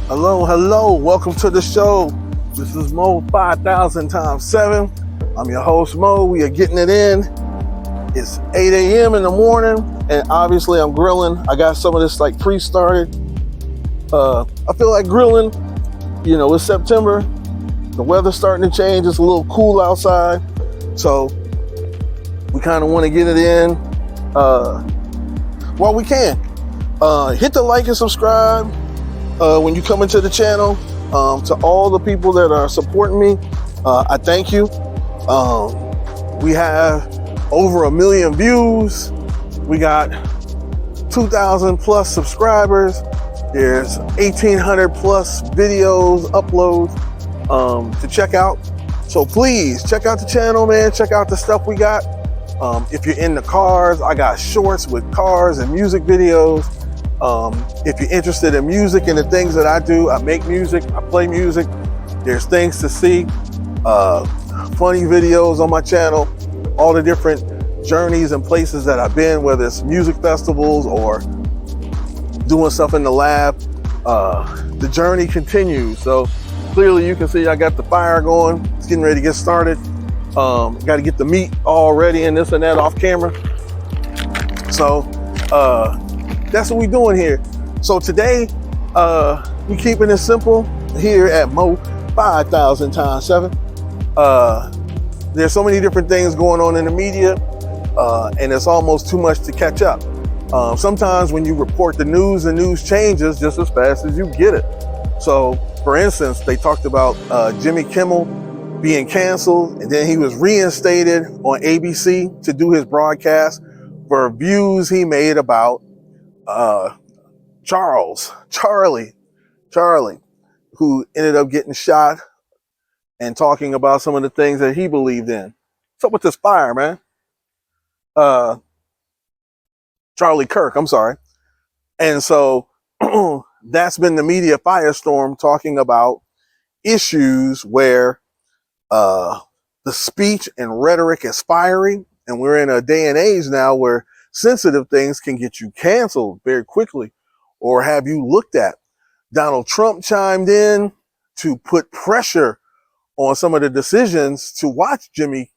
Hello, welcome to the show. This is MO5000x7. I'm your host, Mo. We are getting it in. It's 8 a.m. in the morning, and obviously I'm grilling. I got some of this like pre-started. I feel like grilling. You know, it's September. The weather's starting to change. It's a little cool outside. So we kind of want to get it in while we can. Hit the like and subscribe when you come into the channel. To all the people that are supporting me, I thank you. We have over 1 million views. We got 2,000 plus subscribers. There's 1,800 plus videos, uploads to check out. So please check out the channel, man. Check out the stuff we got. If you're into cars, I got shorts with cars and music videos. If you're interested in music and the things that I do, I make music, I play music. There's things to see, funny videos on my channel, all the different journeys and places that I've been, whether it's music festivals or doing stuff in the lab. The journey continues. So clearly you can see I got the fire going. It's getting ready to get started. Got to get the meat all ready and this and that off camera. So that's what we're doing here. So today we keeping it simple here at MO5000x7. There's so many different things going on in the media, and it's almost too much to catch up. Sometimes when you report the news changes just as fast as you get it. So for instance, they talked about Jimmy Kimmel being canceled, and then he was reinstated on ABC to do his broadcast for views he made about Charlie, who ended up getting shot and talking about some of the things that he believed in. What's up with this fire, man? Charlie Kirk, I'm sorry. And so that's been the media firestorm, talking about issues where the speech and rhetoric is fiery, and we're in a day and age now where sensitive things can get you canceled very quickly or have you looked at. Donald Trump chimed in to put pressure on some of the decisions to watch Jimmy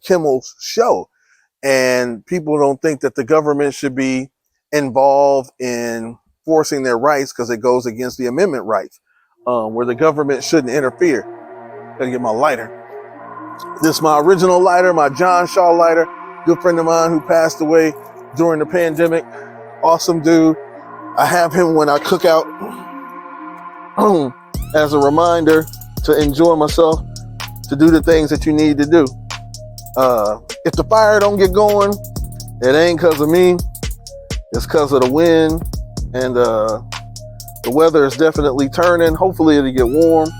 Kimmel's show. And people don't think that the government should be involved in forcing their rights because it goes against the amendment rights, where the government shouldn't interfere. Gotta get my lighter. This is my original lighter, my John Shaw lighter. Good friend of mine who passed away during the pandemic. Awesome dude. I have him when I cook out as a reminder to enjoy myself, to do the things that you need to do. If the fire don't get going, it ain't because of me. It's because of the wind, and the weather is definitely turning. Hopefully it'll get warm.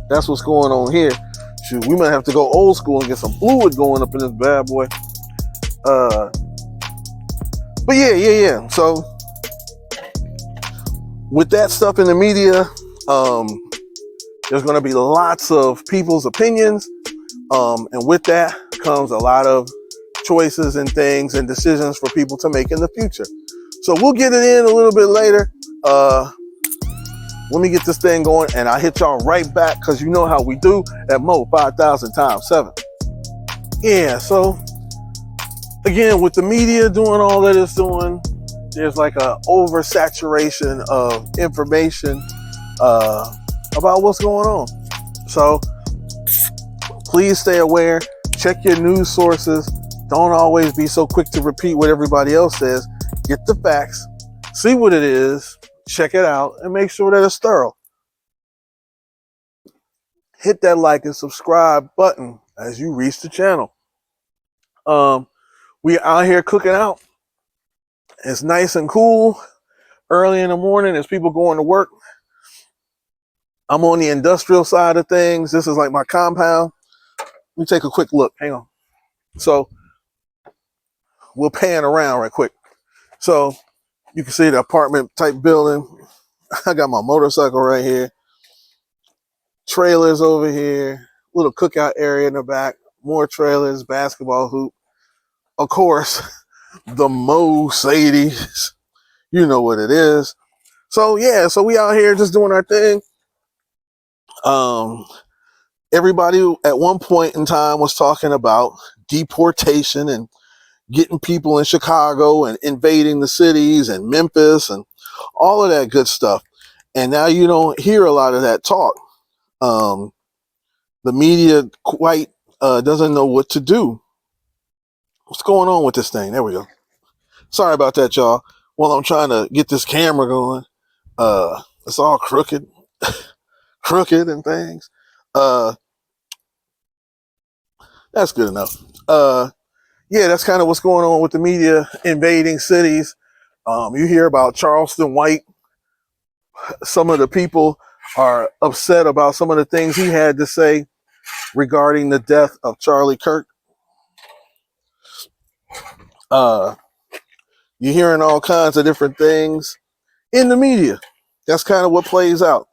That's what's going on here. Shoot, we might have to go old school and get some fluid going up in this bad boy. But yeah. So with that stuff in the media, there's going to be lots of people's opinions. And with that comes a lot of choices and things and decisions for people to make in the future. So we'll get it in a little bit later. Let me get this thing going, and I'll hit y'all right back, because you know how we do at Mo5000x7. Yeah, so again, with the media doing all that it's doing, there's like a oversaturation of information about what's going on. So please stay aware, check your news sources. Don't always be so quick to repeat what everybody else says. Get the facts, see what it is, check it out, and make sure that it's thorough. Hit that like and subscribe button as you reach the channel. We out here cooking out. It's nice and cool early in the morning as people going to work. I'm on the industrial side of things. This is like my compound. Let me take a quick look. Hang on. So we'll pan around right quick. So you can see the apartment type building. I got my motorcycle right here. Trailers over here. Little cookout area in the back. More trailers, basketball hoop. Of course, the Mo-Sadies. You know what it is. So yeah, so we out here just doing our thing. Everybody at one point in time was talking about deportation and getting people in Chicago and invading the cities and Memphis and all of that good stuff. And now you don't hear a lot of that talk. The media quite doesn't know what to do. What's going on with this thing? There we go. Sorry about that, y'all. While I'm trying to get this camera going, it's all crooked, crooked and things. That's good enough. Yeah, that's kind of what's going on with the media invading cities. You hear about Charleston White. Some of the people are upset about some of the things he had to say regarding the death of Charlie Kirk. You're hearing all kinds of different things in the media. That's kind of what plays out.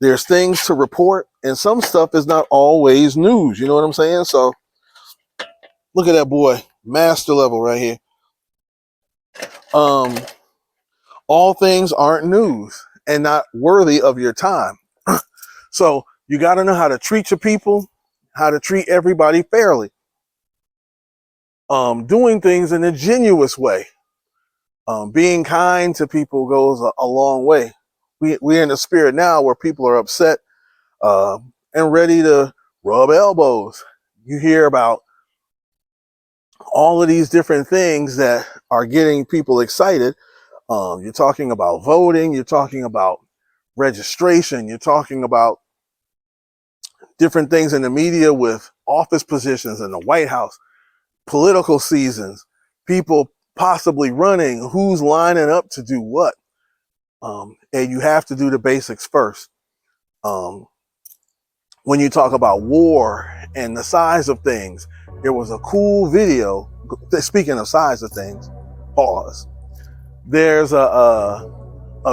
There's things to report, and some stuff is not always news. You know what I'm saying? So look at that boy, master level right here. All things aren't news and not worthy of your time. So you got to know how to treat your people, how to treat everybody fairly. Doing things in a genuine way. Being kind to people goes a long way. We're in the spirit now where people are upset and ready to rub elbows. You hear about all of these different things that are getting people excited. You're talking about voting. You're talking about registration. You're talking about different things in the media with office positions in the White House, political seasons, people possibly running, who's lining up to do what. And you have to do the basics first. When you talk about war and the size of things, there was a cool video. Speaking of size of things, pause. There's a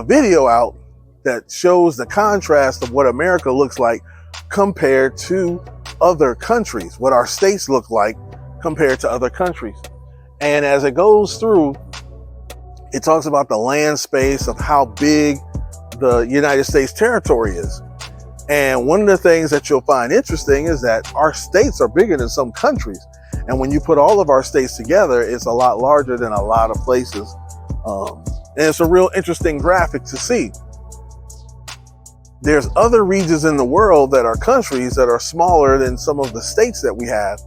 video out that shows the contrast of what America looks like compared to other countries, what our states look like compared to other countries. And as it goes through, it talks about the land space of how big the United States territory is. And one of the things that you'll find interesting is that our states are bigger than some countries. And when you put all of our states together, it's a lot larger than a lot of places. And it's a real interesting graphic to see. There's other regions in the world that are countries that are smaller than some of the states that we have.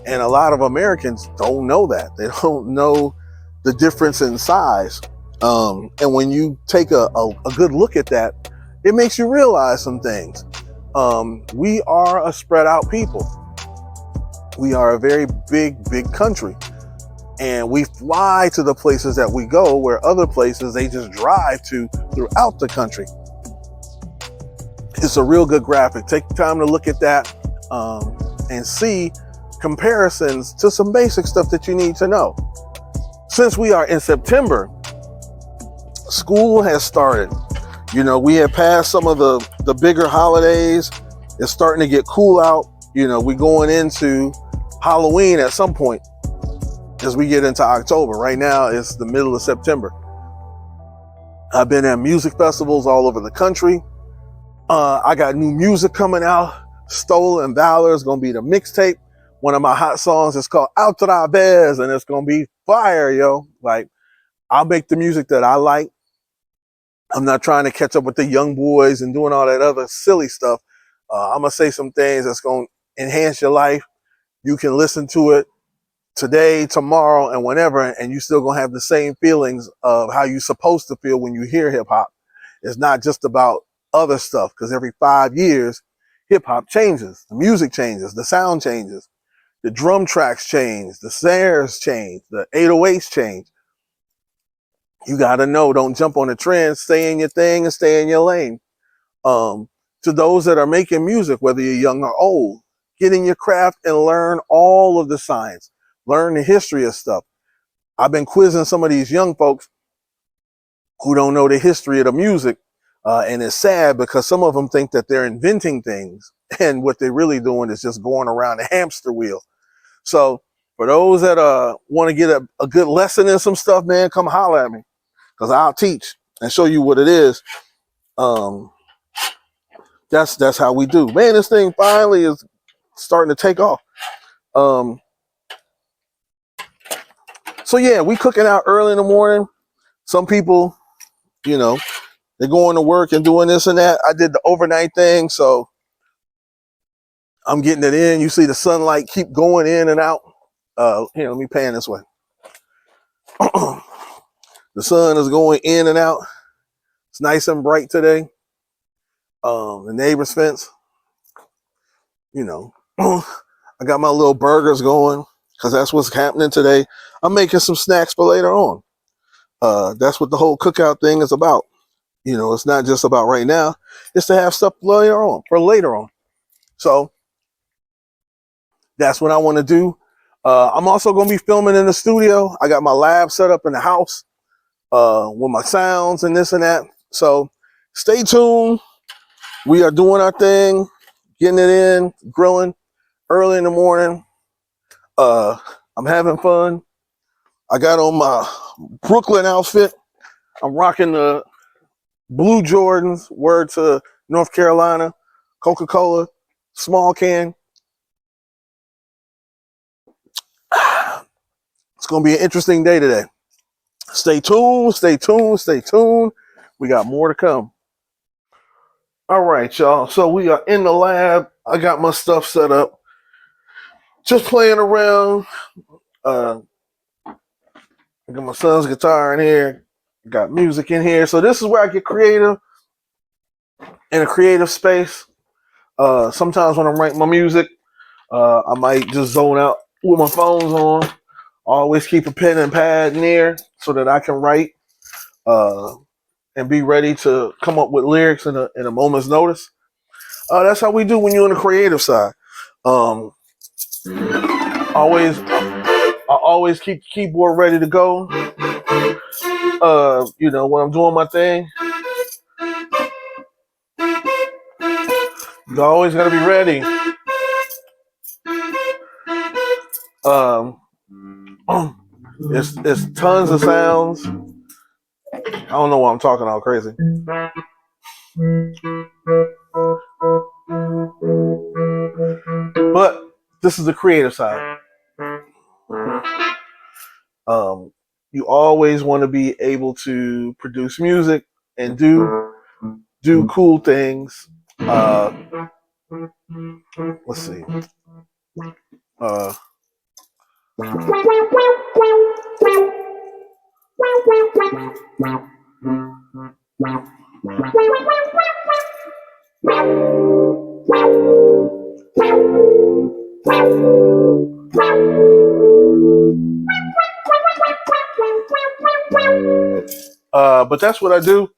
And a lot of Americans don't know that. They don't know the difference in size. And when you take a good look at that, it makes you realize some things. We are a spread out people. We are a very big country. And we fly to the places that we go, where other places they just drive to throughout the country. It's a real good graphic. Take the time to look at that and see comparisons to some basic stuff that you need to know. Since we are in September, school has started. You know, we have passed some of the bigger holidays. It's starting to get cool out. You know, we're going into Halloween at some point as we get into October. Right now, it's the middle of September. I've been at music festivals all over the country. I got new music coming out. Stolen Valor is going to be the mixtape. One of my hot songs is called Outra Vez, and it's going to be fire, yo. Like, I'll make the music that I like. I'm not trying to catch up with the young boys and doing all that other silly stuff. I'm going to say some things that's going to enhance your life. You can listen to it today, tomorrow, and whenever, and you still going to have the same feelings of how you're supposed to feel when you hear hip hop. It's not just about other stuff, because every 5 years, hip hop changes. The music changes. The sound changes. The drum tracks change. The snares change. The 808s change. You got to know, don't jump on the trend, stay in your thing and stay in your lane. To those that are making music, whether you're young or old, get in your craft and learn all of the science. Learn the history of stuff. I've been quizzing some of these young folks who don't know the history of the music. And it's sad because some of them think that they're inventing things, and what they're really doing is just going around a hamster wheel. So For those that want to get a good lesson in some stuff, man, come holler at me, because I'll teach and show you what it is. That's how we do. Man, this thing finally is starting to take off. So yeah, we cooking out early in the morning. Some people, you know, they're going to work and doing this and that. I did the overnight thing, so I'm getting it in. You see the sunlight keep going in and out. Here, let me pan this way. The sun is going in and out. It's nice and bright today. The neighbor's fence, you know, I got my little burgers going because that's what's happening today. I'm making some snacks for later on. That's what the whole cookout thing is about. You know, it's not just about right now. It's to have stuff later on, for later on. So that's what I want to do. I'm also going to be filming in the studio. I got my lab set up in the house with my sounds and this and that. So stay tuned. We are doing our thing, getting it in, grilling early in the morning. I'm having fun. I got on my Brooklyn outfit. I'm rocking the blue Jordans, word to North Carolina, Coca-Cola, small can. It's going to be an interesting day today. Stay tuned, stay tuned, stay tuned. We got more to come. All right, y'all. So we are in the lab. I got my stuff set up. Just playing around. I got my son's guitar in here. Got music in here. So this is where I get creative, in a creative space. Sometimes when I'm writing my music, I might just zone out with my phones on. I always keep a pen and pad near so that I can write and be ready to come up with lyrics in a moment's notice. That's how we do when you're on the creative side. I always keep the keyboard ready to go. You know, when I'm doing my thing, you always gotta be ready. It's tons of sounds. I don't know why I'm talking all crazy. But this is the creative side. You always want to be able to produce music and do cool things. Let's see. But that's what I do.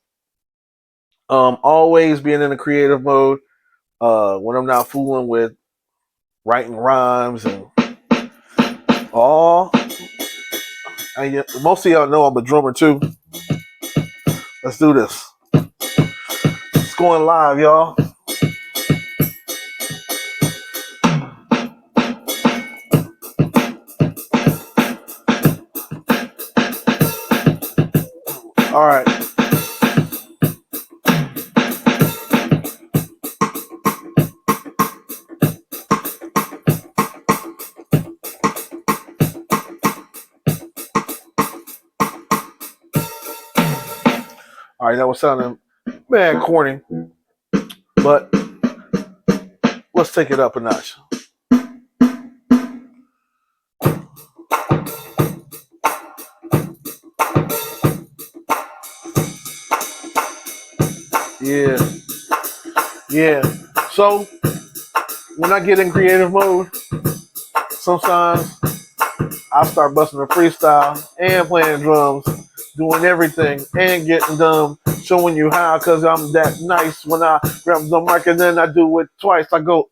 Always being in a creative mode when I'm not fooling with writing rhymes and all. Most of y'all know I'm a drummer too. Let's do this. It's going live, y'all. All right. All right, that was sounding mad corny, but let's take it up a notch. Yeah. So when I get in creative mode, sometimes I start busting a freestyle and playing drums, doing everything and getting dumb, showing you how, cause I'm that nice. When I grab the mic and then I do it twice, I go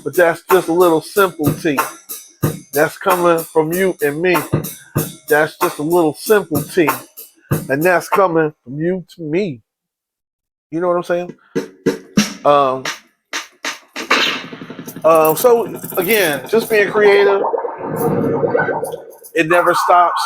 But that's just a little simplicity. That's coming from you and me. That's just a little simplicity. And that's coming from you to me. You know what I'm saying? So again, just being creative. It never stops.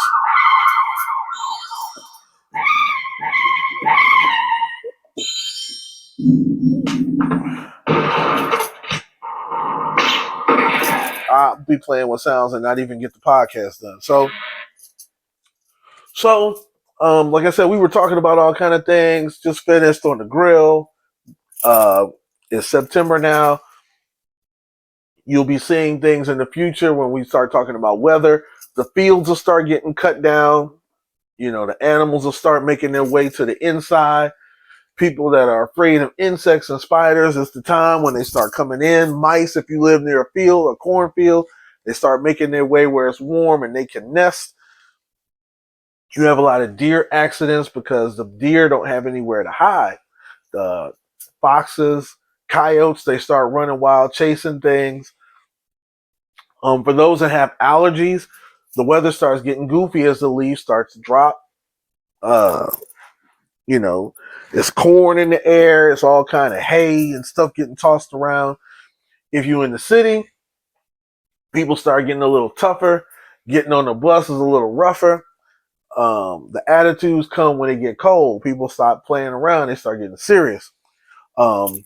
I'll be playing with sounds and not even get the podcast done. So, like I said, we were talking about all kind of things. Just finished on the grill. Uh, it's September now. You'll be seeing things in the future when we start talking about weather. The fields will start getting cut down. You know, the animals will start making their way to the inside. People that are afraid of insects and spiders, it's the time when they start coming in. Mice, if you live near a field, a cornfield, they start making their way where it's warm and they can nest. You have a lot of deer accidents because the deer don't have anywhere to hide. The foxes, coyotes, they start running wild, chasing things. For those that have allergies, the weather starts getting goofy as the leaves start to drop. Uh, you know, there's corn in the air. It's all kind of hay and stuff getting tossed around. If you're in the city, people start getting a little tougher. Getting on the bus is a little rougher. The attitudes come when it get cold. People stop playing around. They start getting serious. Um,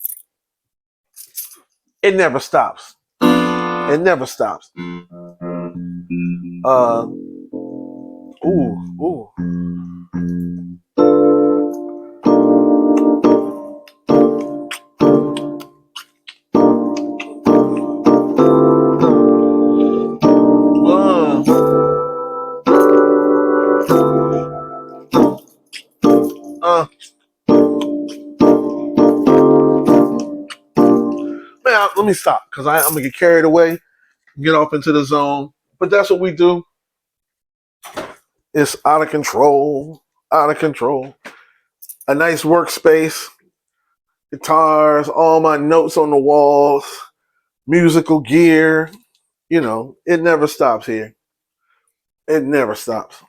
it never stops. It never stops. Ooh. Man, let me stop because I'm gonna get carried away, get off into the zone. But that's what we do. It's out of control, out of control. A nice workspace, guitars, all my notes on the walls, musical gear. You know, it never stops here. It never stops.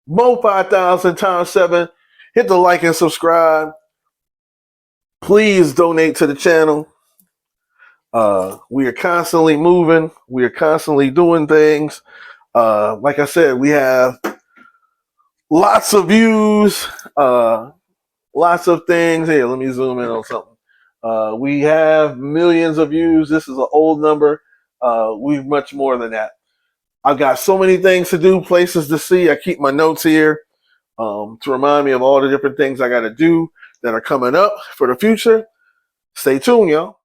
MO5000x7. Hit the like and subscribe. Please donate to the channel. We are constantly moving. We are constantly doing things. Like I said, we have lots of views, lots of things. Here, let me zoom in on something. We have millions of views. This is an old number. We've much more than that. I've got so many things to do, places to see. I keep my notes here to remind me of all the different things I got to do that are coming up for the future. Stay tuned, y'all.